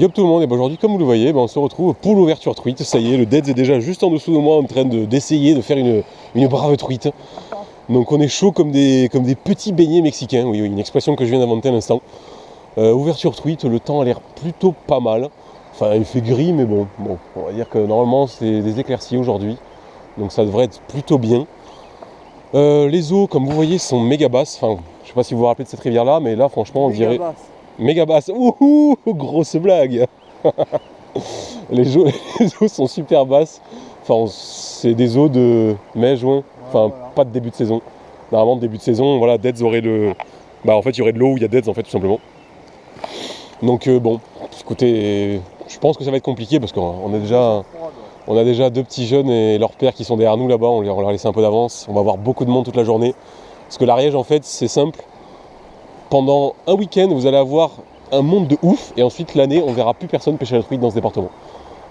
Yo tout le monde, et ben aujourd'hui comme vous le voyez, on se retrouve pour l'ouverture truite. Ça y est, le Deads est déjà juste en dessous de moi en train d'essayer de faire une brave truite. Donc on est chaud comme des petits beignets mexicains, oui, une expression que je viens d'inventer à l'instant. Ouverture truite, le temps a l'air plutôt pas mal. Enfin il fait gris mais bon, on va dire que normalement c'est des éclaircies aujourd'hui. Donc ça devrait être plutôt bien. Les eaux comme vous voyez sont méga basses. Enfin je sais pas si vous vous rappelez de cette rivière là, mais là franchement on dirait... Méga basse, ouhou, grosse blague. les eaux sont super basses. Enfin, c'est des eaux de mai, juin. Enfin, voilà. Pas de début de saison. Normalement, début de saison, voilà, Deads aurait le. Bah, en fait, il y aurait de l'eau où il y a Deads, en fait, tout simplement. Donc, bon, écoutez, je pense que ça va être compliqué parce qu'on a déjà deux petits jeunes et leur père qui sont derrière nous là-bas. On leur a laissé un peu d'avance. On va avoir beaucoup de monde toute la journée. Parce que l'Ariège, en fait, c'est simple. Pendant un week-end, vous allez avoir un monde de ouf, et ensuite l'année, on verra plus personne pêcher la truite dans ce département.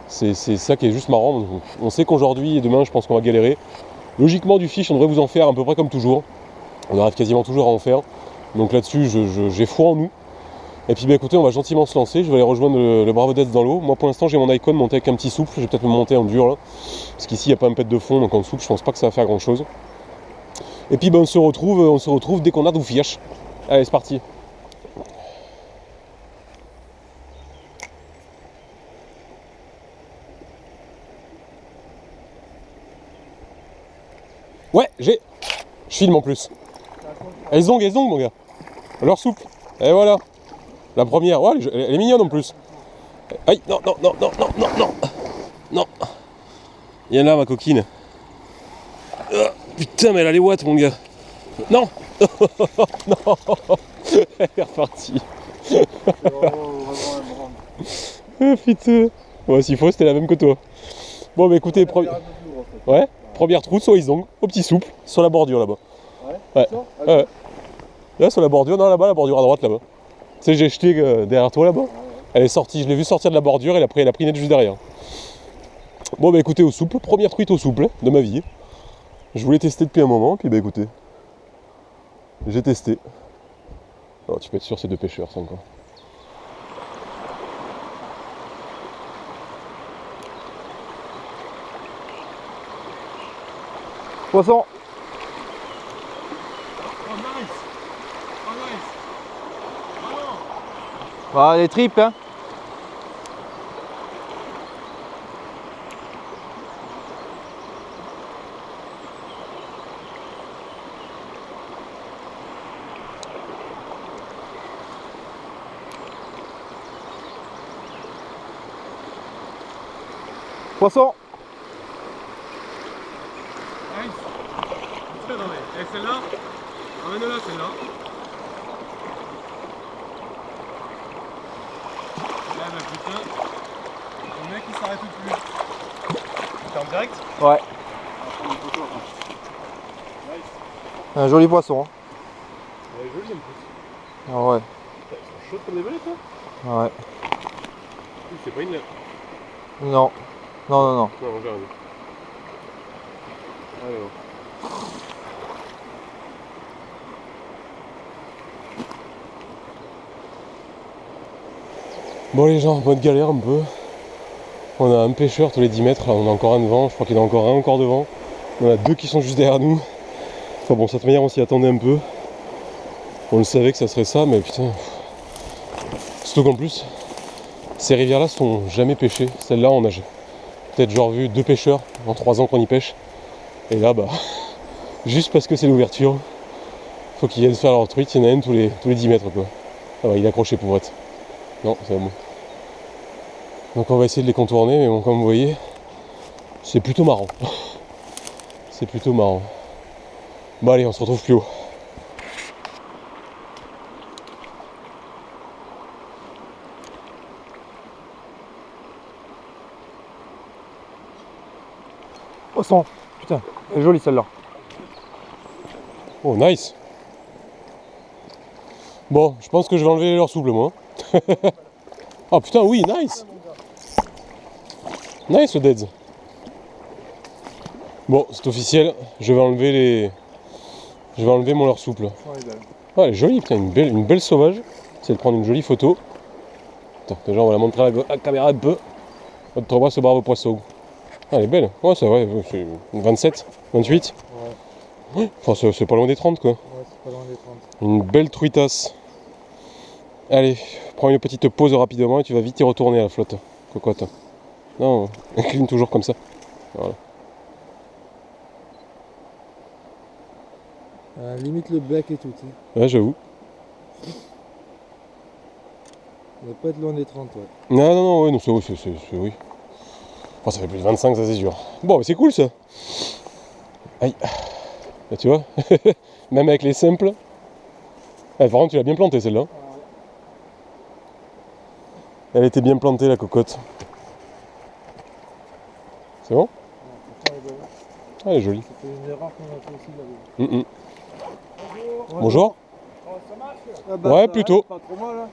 C'est ça qui est juste marrant. On sait qu'aujourd'hui et demain, je pense qu'on va galérer. Logiquement, du fish, on devrait vous en faire à peu près comme toujours. On arrive quasiment toujours à en faire. Donc là-dessus, j'ai foi en nous. Et puis, bah, écoutez, on va gentiment se lancer. Je vais aller rejoindre le Bravo Deads dans l'eau. Moi, pour l'instant, j'ai mon icon monté avec un petit souffle. Je vais peut-être me monter en dur là. Parce qu'ici, il n'y a pas un pet de fond, donc en souple, je pense pas que ça va faire grand-chose. Et puis, bah, on se retrouve dès qu'on a du fish. Allez, c'est parti. Ouais, je filme en plus. Elles ont mon gars. Leur souple. Et voilà. La première. Ouais, elle est mignonne en plus. Aïe, non. Non. Il y en a ma coquine. Putain, mais elle a les watts, mon gars. Non. Non. Elle est repartie. Putain. Ouais, s'il faut, c'était la même que toi. Bon, bah écoutez, ouais. Première trousse au Isong, au petit souple, sur la bordure là-bas. Ouais. Ouais. Là sur la bordure, non là-bas, la bordure à droite là-bas. Tu sais, j'ai jeté derrière toi là-bas. Elle est sortie, je l'ai vu sortir de la bordure, elle a pris net juste derrière. Bon bah écoutez, au souple, première truite au souple de ma vie. Je voulais tester depuis un moment, puis bah écoutez, j'ai testé. Alors tu peux être sûr, c'est deux pêcheurs ça encore. Poisson. Oh nice. Ah, les tripes, hein. Poisson. Nice. Et celle-là, ramène-la celle-là. Là, bah putain, le mec il s'arrête plus. T'es en direct? Ouais. On va prendre une photo après. Nice. Un joli poisson. Hein. Elle est jolie en plus. Ah ouais. Ils sont chauds comme des belettes, hein? Ouais. C'est pas une lettre. Non. Non. Non, on verra. Alors. Bon les gens, bonne galère un peu. On a un pêcheur tous les 10 mètres, là on a encore un devant, je crois qu'il y en a encore un encore devant. On a deux qui sont juste derrière nous. Enfin bon, de cette manière on s'y attendait un peu. On le savait que ça serait ça, mais putain. Surtout qu'en plus, ces rivières là sont jamais pêchées. Celle-là on a peut-être genre vu deux pêcheurs en 3 ans qu'on y pêche. Et là bah, juste parce que c'est l'ouverture, faut qu'ils viennent faire leur truite, il y en a une tous les 10 mètres quoi. Ah bah il est accroché pour être. Non, c'est bon. Donc on va essayer de les contourner, mais bon, comme vous voyez, c'est plutôt marrant. C'est plutôt marrant. Bon allez, on se retrouve plus haut. Poisson. Putain, elle est jolie celle-là. Oh nice. Bon, je pense que je vais enlever leur souple moi. Oh putain oui, nice. Nice le Deads. Bon, c'est officiel, je vais enlever mon leurre souple. Ouais, elle est jolie, putain, une belle sauvage. C'est de prendre une jolie photo. Attends, déjà on va la montrer à la caméra un peu. Votre bras ce brave poisson. Ah, elle est belle. Ouais, c'est vrai, c'est 27, 28. Ouais. Enfin, c'est pas loin des 30 quoi. Ouais, c'est pas loin des 30. Une belle truitasse. Allez, prends une petite pause rapidement et tu vas vite y retourner à la flotte. Cocotte. Non, incline toujours comme ça. Voilà. Limite le bec et tout, tu sais. Ouais, j'avoue. On va pas être loin des 30, ouais. Non, non, non, ouais, non, c'est oui. Enfin, ça fait plus de 25, ça c'est sûr. Bon, mais c'est cool ça. Aïe. Là, tu vois, même avec les simples. Ah, par contre, tu l'as bien plantée celle-là. Elle était bien plantée la cocotte. C'est bon? Ah, elle est jolie. C'était une erreur qu'on a fait aussi là-bas. Bonjour. Oh, ça marche? Ah bah, Ouais, ça plutôt. va, Pas trop mal, hein.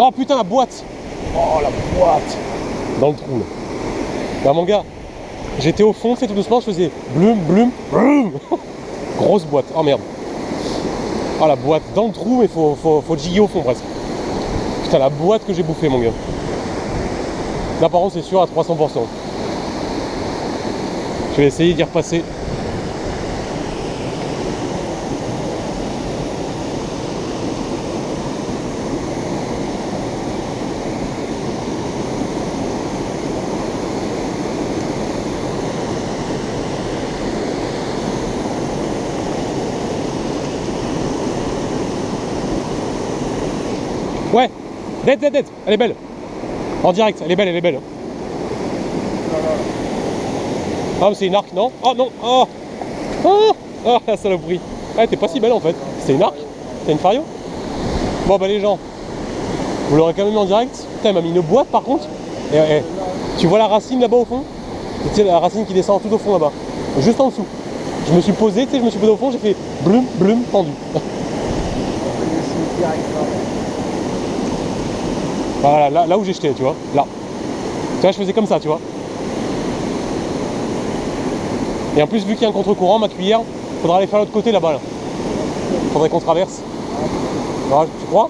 Oh putain, la boîte! Oh la boîte! Dans le trou là. Bah mon gars, j'étais au fond, c'est tout doucement, je faisais blum, blum, blum. Grosse boîte, oh merde. Oh la boîte dans le trou, mais faut jiguer au fond presque. Putain, la boîte que j'ai bouffée mon gars. Là par contre c'est sûr à 300%. Je vais essayer d'y repasser. Ouais, dead, elle est belle. En direct, elle est belle. Ah mais c'est une arc, non? Oh non, oh. Oh la saloperie. Ah t'es pas si belle en fait. C'est une arc? C'est une fario? Bon bah les gens, vous l'aurez quand même en direct. Putain, elle m'a mis une boîte par contre. Et, tu vois la racine là-bas au fond? Tu sais la racine qui descend tout au fond là-bas. Juste en dessous. Je me suis posé, tu sais, je me suis posé au fond, j'ai fait blum, blum, tendu. Voilà, là où j'ai jeté, tu vois, là. Tu vois, je faisais comme ça, tu vois. Et en plus, vu qu'il y a un contre-courant, ma cuillère, faudra aller faire l'autre côté là-bas. Là. Faudrait qu'on traverse. Alors, tu crois?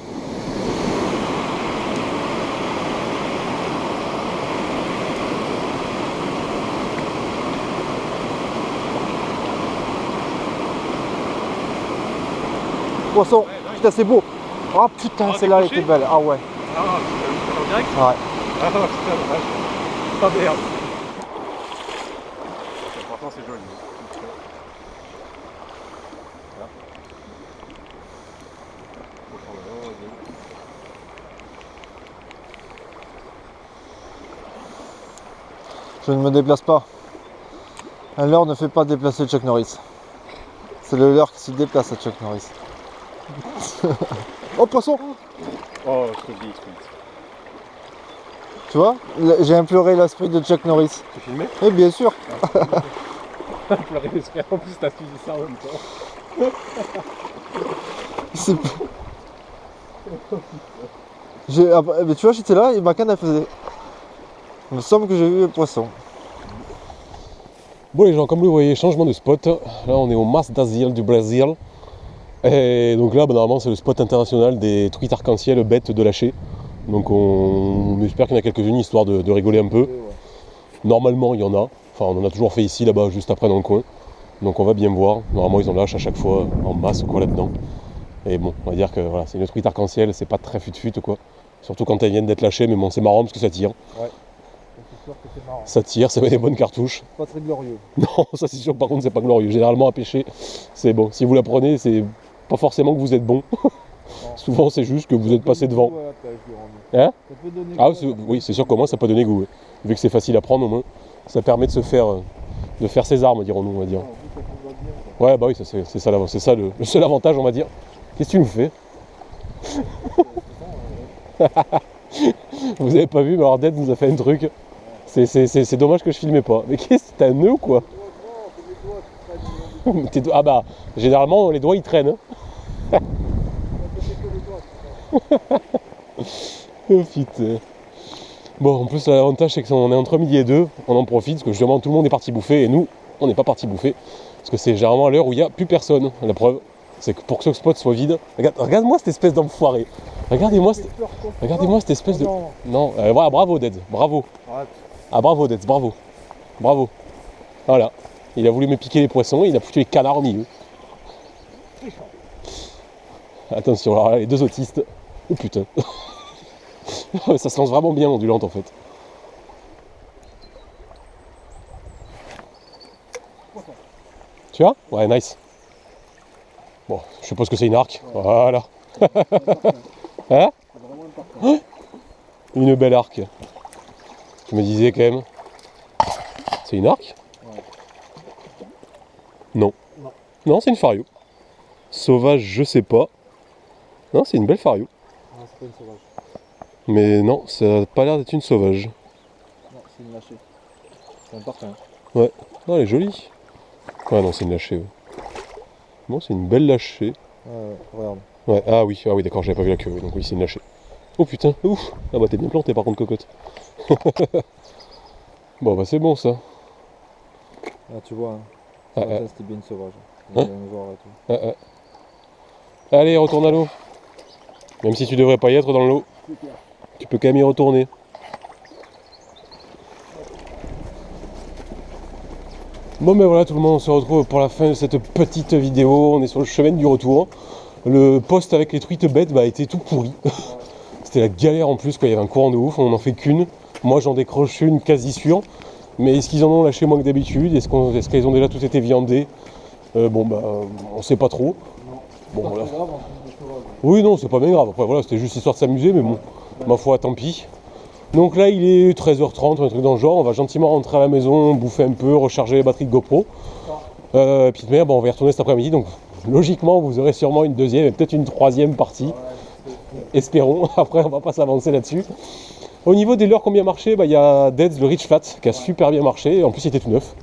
Poisson, putain, c'est beau. Ah putain, Ah, celle-là, elle décroché? était belle. Ah ouais. Ah, en direct? Ouais. Ah putain, la vache. Ah merde. Pourtant c'est joli. Je ne me déplace pas. Un leurre ne fait pas déplacer Chuck Norris. C'est le leurre qui se déplace à Chuck Norris. Oh, poisson! Oh, je te le dis, Tu vois? J'ai imploré l'esprit de Chuck Norris. tu filmais? Oui, bien sûr. Pleurer l'esprit, en plus t'as suivi ça en même temps. C'est- Mais tu vois, j'étais là et ma canne elle faisait. Il me semble que j'ai vu le poisson. Bon les gens, comme vous le voyez, changement de spot. Là on est au Mas d'Asile du Brésil. Et donc là, bah, normalement c'est le spot international des truites arc-en-ciel bêtes de lâcher. Donc on espère qu'il y en a quelques-unes, histoire de rigoler un peu. Normalement il y en a. Enfin on en a toujours fait ici, là-bas, juste après dans le coin. Donc on va bien voir. Normalement ils en lâchent à chaque fois en masse quoi là-dedans. Et bon, on va dire que voilà, c'est une truite arc-en-ciel, c'est pas très fut-fut quoi. Surtout quand elles viennent d'être lâchées, mais bon c'est marrant parce que ça tire. C'est sûr que c'est marrant. Ça tire, ça met des bonnes cartouches. Pas très glorieux. Non, ça c'est sûr, par contre c'est pas glorieux. Généralement à pêcher, c'est bon. Si vous la prenez, c'est pas forcément que vous êtes bon. Souvent c'est juste que vous êtes passé devant. Hein? Ah oui, c'est sûr qu'au moins ça peut donner goût. Ouais. Vu que c'est facile à prendre au moins, ça permet de faire ses armes, dirons-nous, on va dire. Ouais bah oui, c'est ça le seul avantage on va dire. Qu'est-ce que tu nous fais? Vous avez pas vu, mais alors Dead nous a fait un truc. C'est dommage que je filmais pas. Mais qu'est-ce que t'as un nœud ou quoi? Ah bah, généralement les doigts ils traînent. Hein. Oh putain. Bon, en plus, l'avantage, c'est qu'on est entre midi et 2, on en profite, parce que justement, tout le monde est parti bouffer, et nous, on n'est pas parti bouffer, parce que c'est généralement à l'heure où il n'y a plus personne. La preuve, c'est que pour que ce spot soit vide, regarde-moi cette espèce d'enfoiré. Regardez-moi cette espèce de... Non, voilà, bravo Dead, bravo. Arrête. Ah bravo Dead, bravo. Bravo. Voilà. Il a voulu me piquer les poissons, et il a foutu les canards au milieu. Attention, alors là, les deux autistes. Oh putain. Ça se lance vraiment bien ondulante en fait. Tu vois? Ouais, nice. Bon, je suppose que c'est une arc. Ouais. Voilà. Hein? Une belle arc. Je me disais quand même. C'est une arc? Ouais. Non. Non, c'est une fario. Sauvage, je sais pas. Non, c'est une belle fario. Non, c'est pas une sauvage. Mais non, ça n'a pas l'air d'être une sauvage. Non, c'est une lâchée. C'est un parfum. Ouais. Non, elle est jolie. Ouais, non, c'est une lâchée. Ouais. Bon, c'est une belle lâchée. Regarde. Ouais, ah oui, d'accord, j'avais pas vu la queue, donc oui, c'est une lâchée. Oh putain, ouf. Ah bah t'es bien planté par contre, cocotte. Bon bah c'est bon ça. Ah tu vois, Ah, c'était bien une sauvage. Hein? Allez, retourne à l'eau. Même si tu devrais pas y être dans l'eau, tu peux quand même y retourner. Bon ben voilà tout le monde, on se retrouve pour la fin de cette petite vidéo. On est sur le chemin du retour. Le poste avec les truites bêtes a été tout pourri. C'était la galère en plus, quoi. Il y avait un courant de ouf, on n'en fait qu'une. Moi j'en décroche une quasi sûre. Mais est-ce qu'ils en ont lâché moins que d'habitude? Est-ce qu'elles ont déjà toutes été viandées? Bon bah on sait pas trop. Bon, voilà. Oui non, c'est pas bien grave. Après voilà, c'était juste histoire de s'amuser, mais bon, ma foi, tant pis. Donc là il est 13h30, un truc dans le genre, on va gentiment rentrer à la maison, bouffer un peu, recharger les batteries de GoPro. Puis de manière, bon, on va y retourner cet après-midi, donc logiquement vous aurez sûrement une deuxième et peut-être une troisième partie. Espérons, après on va pas s'avancer là-dessus. Au niveau des leurres qui ont bien marché, il y a Deads, le Reach Flat, qui a super bien marché, en plus il était tout neuf.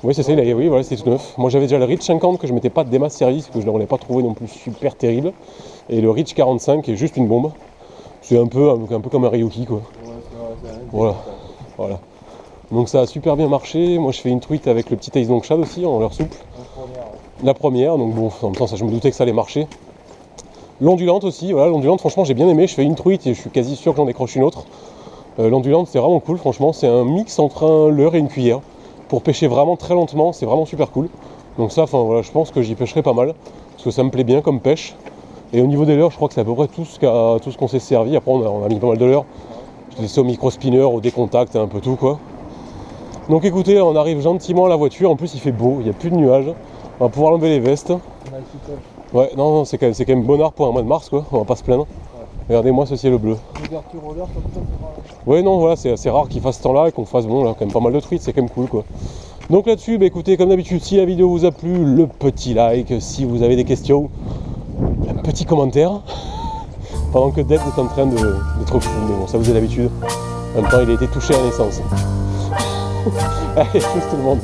Oui c'est ça, oui voilà, c'était tout neuf. Moi j'avais déjà le Reach 50 que je m'étais pas démas servi, parce que je ne l'avais pas trouvé non plus super terrible. Et le Reach 45 qui est juste une bombe. C'est un peu comme un Ryuki quoi. Voilà. Donc ça a super bien marché. Moi je fais une truite avec le petit Ace Long Shad aussi en leurre souple. La première, donc bon, en même temps ça je me doutais que ça allait marcher. L'ondulante aussi, voilà, l'ondulante franchement j'ai bien aimé, je fais une truite et je suis quasi sûr que j'en décroche une autre. L'ondulante c'est vraiment cool, franchement c'est un mix entre un leurre et une cuillère. Pour pêcher vraiment très lentement, c'est vraiment super cool. Donc ça, enfin voilà, je pense que j'y pêcherai pas mal, parce que ça me plaît bien comme pêche. Et au niveau des leurres, je crois que c'est à peu près tout ce qu'on s'est servi. Après on a mis pas mal de leurres. J'ai laissé au micro-spinner, au décontact, un peu tout quoi. Donc écoutez, on arrive gentiment à la voiture, en plus il fait beau, il n'y a plus de nuages. On va pouvoir enlever les vestes. Ouais, non, c'est quand même bonnard pour un mois de mars quoi, on va pas se plaindre. Ouais. Regardez-moi ce ciel bleu. Ouais non voilà, c'est rare qu'il fasse ce temps là et qu'on fasse bon là quand même pas mal de truites, c'est quand même cool quoi. Donc là-dessus, écoutez, comme d'habitude, si la vidéo vous a plu, le petit like, si vous avez des questions, un petit commentaire. Pendant que Dead est en train d'être fou, mais bon ça vous est l'habitude. En même temps il a été touché à la naissance. Allez, tchuss tout le monde.